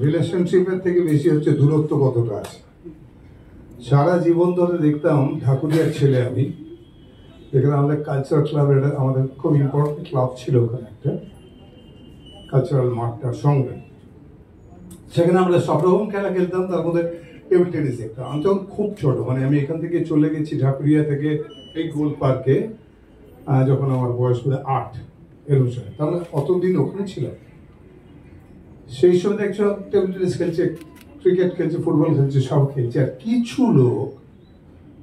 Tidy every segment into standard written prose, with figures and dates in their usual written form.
রিলেশনশিপের থেকে বেশি হচ্ছে দূরত্ব কতটা আছে। সারা জীবন ধরে দেখতাম ঢাকুরিয়ার ছেলে আমি, এখানে আমাদের কালচারাল ক্লাবের আমাদের খুব ইম্পর্টেন্ট ক্লাব ছিল, ওখানে একটা কালচারাল মাঠটার সঙ্গে, সেখানে আমরা সব রকম খেলা খেলতাম। তার মধ্যে টেবিল টেনিস দেখতাম। আমি তখন খুব ছোট, মানে আমি এখান থেকে চলে গেছি ঢাকুরিয়া থেকে এই গোল পার্কে যখন আমার বয়স বোধ 8 এর বছর, তার মানে অতদিন ওখানে ছিলাম। সেই সময় দেখছো টেবিল টেনিস খেলছে, ক্রিকেট খেলছে, ফুটবল খেলছে, সব খেলছে। আর কিছু লোক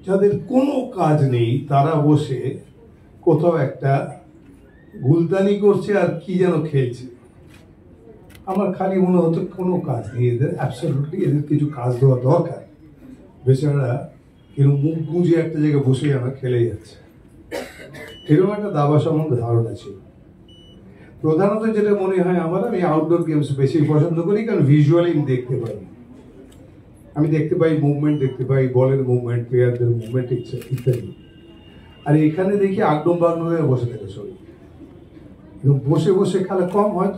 যাদের কোনো কাজ নেই, তারা বসে কোথাও একটা গুলতানি করছে আর কি যেন খেলছে। আমার খালি মনে হতো কোনো কাজ নেই এদের, অ্যাবসলিউটলি এদের কিছু কাজ দেওয়া দরকার। বেচারা এরকম মুখ গুঁজে একটা জায়গায় বসে আমরা খেলে যাচ্ছে, এরকম একটা দাবা সম্বন্ধে ধারণা ছিল। প্রধানত যেটা মনে হয় আমার, আমি আউটডোর গেমস বেশি পছন্দ করি, কারণ ভিজুয়ালি আমি দেখতে পাই। আমি দেখতে পাই মুভমেন্ট, দেখতে পাই বলের মুভমেন্ট, প্লেয়ারদের মুভমেন্ট ইত্যাদি। আর এখানে দেখি আগডম বাগডম হয়ে বসে থাকে সবাই, বসে বসে খেলা কম হয়।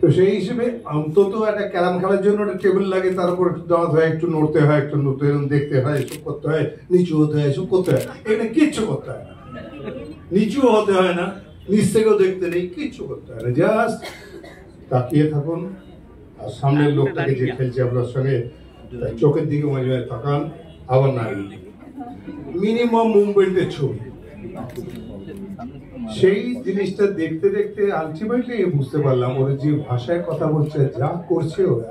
তো সেই হিসেবে অন্তত একটা ক্যারাম খেলার জন্য একটা টেবিল লাগে, তার উপর একটু দাঁড়াতে হয়, একটু নড়তে হয়, একটু নড়তে এরকম দেখতে হয়, এসব করতে হয়, নিচু হতে হয়, এসব করতে হয়। এখানে কিচ্ছু করতে হয় না, নিচুও হতে হয় না, নিচ থেকেও দেখতে নেই, কিচ্ছু করতে হয় না। জাস্ট তাকিয়ে থাকুন আর সামনের লোকটাকে যে খেলছে আপনার সঙ্গে চোখের দিকে মাঝে মাঝে তাকান, আবার না মিনিমাম মুভমেন্টের ছবি। সেই জিনিসটা দেখতে দেখতে আলটিমেটলি বুঝতে পারলাম ওরা যে ভাষায় কথা বলছে, যা করছে ওরা,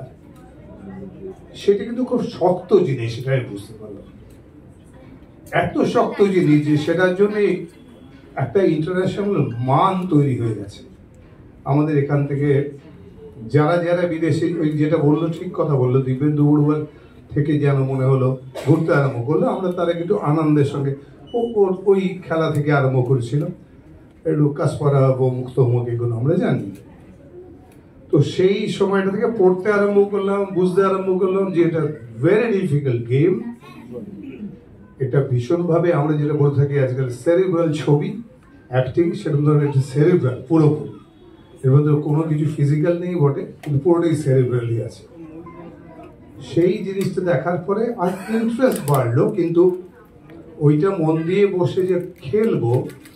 সেটা কিন্তু খুব শক্ত জিনিস। সেটা আমি বুঝতে পারলাম, এত শক্ত জিনিস যে সেটার জন্য একটা ইন্টারন্যাশনাল মান তৈরি হয়ে গেছে। আমাদের এখান থেকে যারা যারা বিদেশি, ওই যেটা বললো ঠিক কথা বললো, দিব্যেন্দু বড়ুয়ার থেকে যেন মনে হলো ঘুরতে আরম্ভ করলো, আমরা তারা কিন্তু আনন্দের সঙ্গে ওই খেলা থেকে আরম্ভ করেছিল। একটু কাসপারা বা মুক্তমুখ এগুলো আমরা জানি। তো সেই সময়টা থেকে পড়তে আরম্ভ করলাম, বুঝতে আরম্ভ করলাম যে এটা ভেরি ডিফিকাল্ট গেম। এটা ভীষণভাবে আমরা যেটা বলে থাকি আজকাল সেরিব্রাল ছবি অ্যাক্টিং, সেরকম ধরনের একটা সেরিব্রাল পুরোপুরি। এর মধ্যে কোনো কিছু ফিজিক্যাল নেই বটে, কিন্তু পুরোটাই সেরিব্রালই আছে। সেই জিনিসটা দেখার পরে আর ইন্টারেস্ট বাড়লো, কিন্তু ওইটা মন দিয়ে বসে যে খেলবো,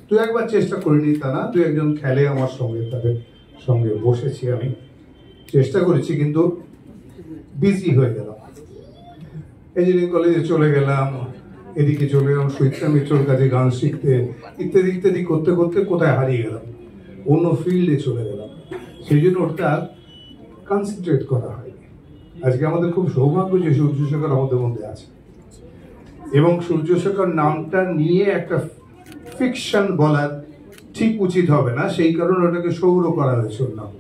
দু একবার চেষ্টা করিনি তা না, দু একজন খেলে আমার সঙ্গে, তাদের সঙ্গে বসেছি, আমি চেষ্টা করেছি, কিন্তু বিজি হয়ে গেলাম। ইঞ্জিনিয়ারিং কলেজে চলে গেলাম, এদিকে চলে গেলাম সুচিত্রা মিত্রর কাছে গান শিখতে, ইত্যাদি ইত্যাদি করতে করতে কোথায় হারিয়ে গেলাম, অন্য ফিল্ডে চলে গেলাম। সেই জন্য ওটা কনসেন্ট্রেট করা হয়নি। আজকে আমাদের খুব সৌভাগ্য যে সূর্যশেখর আমাদের মধ্যে আছে, এবং সূর্যশেখর নামটা নিয়ে একটা ফিকশন বলার ঠিক উচিত হবে না, সেই কারণে ওটাকে সৌর করা হয়েছে। ওর নাম,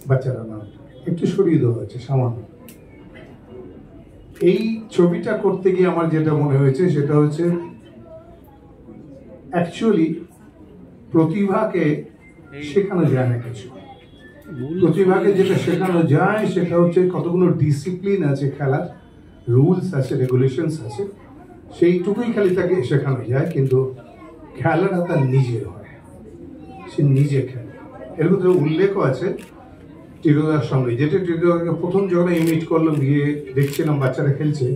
বাচ্চারা নাম একটু সরিয়ে দেওয়া হয়েছে সামান্য। এই ছবিটা করতে গিয়ে আমার যেটা মনে হয়েছে সেটা হচ্ছে অ্যাকচুয়ালি প্রতিভাকে শেখানো যায় না কিছু। প্রতিভাকে যেটা শেখানো যায় সেটা হচ্ছে কতগুলো ডিসিপ্লিন আছে, খেলার রুলস আছে, রেগুলেশনস আছে, সেইটুকুই খালি তাকে শেখানো যায়। কিন্তু খেলাটা তার নিজের হয়, সে নিজে খেলে। এর মধ্যে উল্লেখও আছে টিরোদার সঙ্গে, যেটা টিরোদাকে প্রথম যখন ইমিট করলাম, গিয়ে দেখছিলাম বাচ্চারা খেলছে,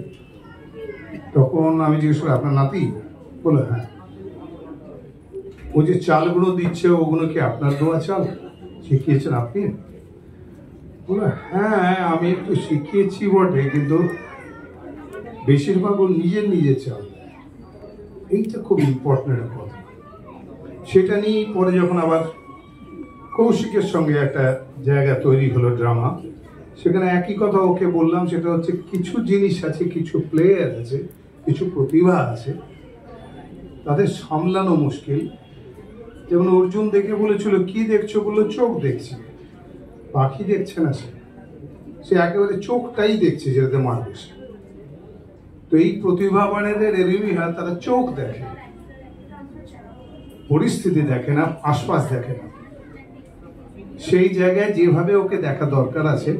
তখন আমি জিজ্ঞেস করি আপনার নাতি? বলে হ্যাঁ। ও যে চালগুলো দিচ্ছে ওগুলো কি আপনার দেওয়া চাল, শিখিয়েছেন আপনি? বলে হ্যাঁ আমি একটু শিখিয়েছি বটে, কিন্তু বেশিরভাগ ও নিজের নিজের চাল। এইটা খুব ইম্পর্টেন্ট একটা কথা। সেটা নিয়ে পরে যখন আবার কৌশিকের সঙ্গে একটা জায়গা তৈরি হলো ড্রামা, সেখানে একই কথা ওকে বললাম, সেটা হচ্ছে কিছু জিনিস আছে, কিছু প্লেয়ার আছে, কিছু প্রতিভা আছে, তাদের সামলানো মুশকিল। যেমন অর্জুন দেখে বলেছিল কি দেখছো, বললো চোখ দেখছি। পাখি দেখছে না, সে একেবারে চোখটাই দেখছে যেটাতে মারবে সে। তো এই প্রতিভাবানেদের এরকমই হয়, তারা চোখ দেখে, পরিস্থিতি দেখে না, আশপাশ দেখে না। সেই জায়গায় যেভাবে ওকে দেখা দরকার আছে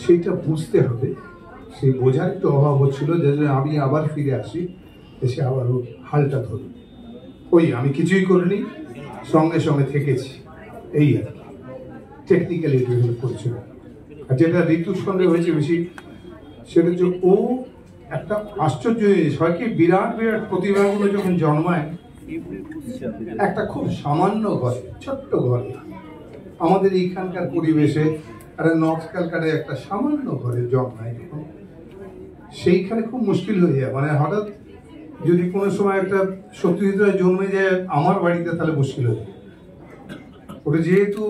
সেইটা বুঝতে হবে। সেই বোঝার একটু অভাব হচ্ছিল, যে আমি আবার ফিরে আসি, এসে আবার ওর হালটা ধরি। ওই আমি কিছুই করিনি, সঙ্গে সঙ্গে থেকেছি, এই আর কি। টেকনিক্যালি ডেভেলপ করেছিল। আর যেটা ঋতুর সঙ্গে হয়েছে বেশি, সেটা হচ্ছে ও একটা আশ্চর্য জিনিস হয় কি, বিরাট বিরাট প্রতিভাগুলো যখন জন্মায় একটা খুব সামান্য ঘরে, ছোট্ট ঘরে, আমাদের এইখানকার পরিবেশে একটা নর্থ ক্যালকাটায় একটা সামান্য ঘরে জন্মায়, সেইখানে খুব মুশকিল হয়ে যায়। মানে হঠাৎ যদি কোনো সময় একটা সত্যজিৎ রায় জন্মে যায় আমার বাড়িতে, তাহলে মুশকিল হয়ে যায়। ওটা যেহেতু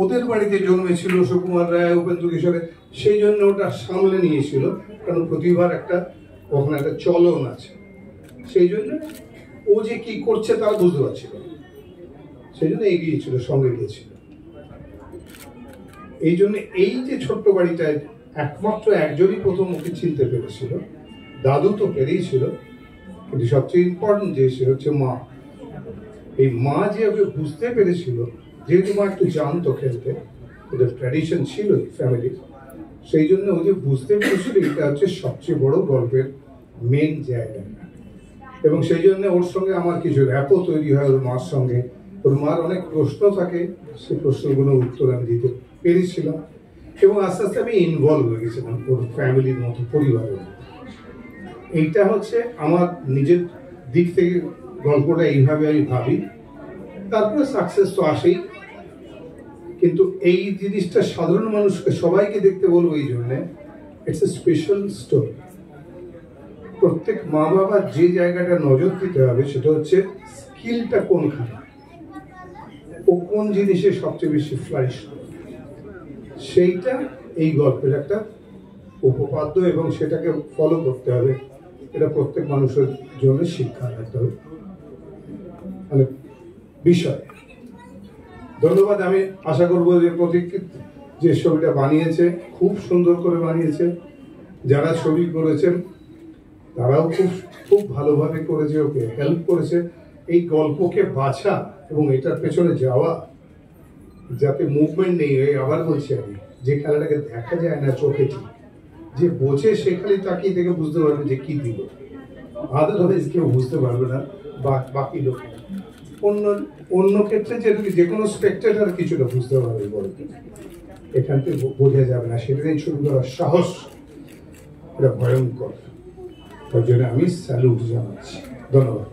ওদের বাড়িতে জন্মেছিল সুকুমার রায়, উপেন্দ্র কিশোরে, সেই জন্য ওটা সামলে নিয়েছিল, কারণ প্রতিভার একটা ওখানে একটা চলন আছে। সেই জন্য ও যে কি করছে তারা বুঝতে পারছিল, সেই জন্য এগিয়েছিল, সঙ্গে গিয়েছিল। এই জন্য এই যে ছোট্ট বাড়িটায় একমাত্র একজনই প্রথম ওকে চিনতে পেরেছিল। দাদু তো পেরেইছিল, কিন্তু সবচেয়ে ইম্পর্টেন্ট যে সে হচ্ছে মা। এই মা যে ওকে বুঝতে পেরেছিল, যেহেতু মা একটু জানতো খেলতে, ওদের ট্র্যাডিশন ছিল ফ্যামিলির, সেই জন্য ও যে বুঝতে পেরেছিল এটা হচ্ছে সবচেয়ে বড় গল্পের মেন জায়গা। এবং সেই জন্য ওর সঙ্গে আমার কিছু র্যাপও তৈরি হয় ওর মার সঙ্গে। ওর মার অনেক প্রশ্ন থাকে, সেই প্রশ্নগুলোর উত্তর আমি দিতে পেরেছিলাম, এবং আস্তে আস্তে আমি ইনভলভ হয়ে গেছিলাম ওর ফ্যামিলির মতো, পরিবারের মতো। এইটা হচ্ছে আমার নিজের দিক থেকে গল্পটা এইভাবে আমি ভাবি। তারপরে সাকসেস তো আসেই, কিন্তু এই জিনিসটা সাধারণ মানুষকে সবাইকে দেখতে বলবো এই জন্যে, ইটস এ স্পেশাল স্টোরি। প্রত্যেক মা বাবার যে জায়গাটা নজর দিতে হবে সেটা হচ্ছে স্কিলটা কোনখানে, ও কোন জিনিসে সবচেয়ে বেশি ফ্লারিশ করে, সেইটা এই গল্পের একটা উপপাদ্য, এবং সেটাকে ফলো করতে হবে। এটা প্রত্যেক মানুষের জন্য শিক্ষা একটা মানে বিষয়। ধন্যবাদ। আমি আশা করবো যে প্রতীক যে ছবিটা বানিয়েছে খুব সুন্দর করে বানিয়েছে, যারা ছবি করেছেন তারাও খুব খুব ভালোভাবে করেছে, ওকে হেল্প করেছে এই গল্পকে বাছা এবং এটার পেছনে যাওয়া, যাতে মুভমেন্ট নেই। আবার বলছি আমি, যে খেলাটাকে দেখা যায় না চোখে, ঠিক যে বোঝে সে খালি তাকিয়ে থেকে বুঝতে পারবে যে কি দিল, আদারওয়াইজ কেউ বুঝতে পারবে না, বাকি লোক। অন্য ক্ষেত্রে যে কোনো স্পেক্টেটার কিছুটা বুঝতে পারবে, এখান থেকে বোঝা যাবে না, সেটা নিয়ে শুরু করার সাহস এটা ভয়ঙ্কর। তার জন্য আমি স্যালুট জানাচ্ছি। ধন্যবাদ।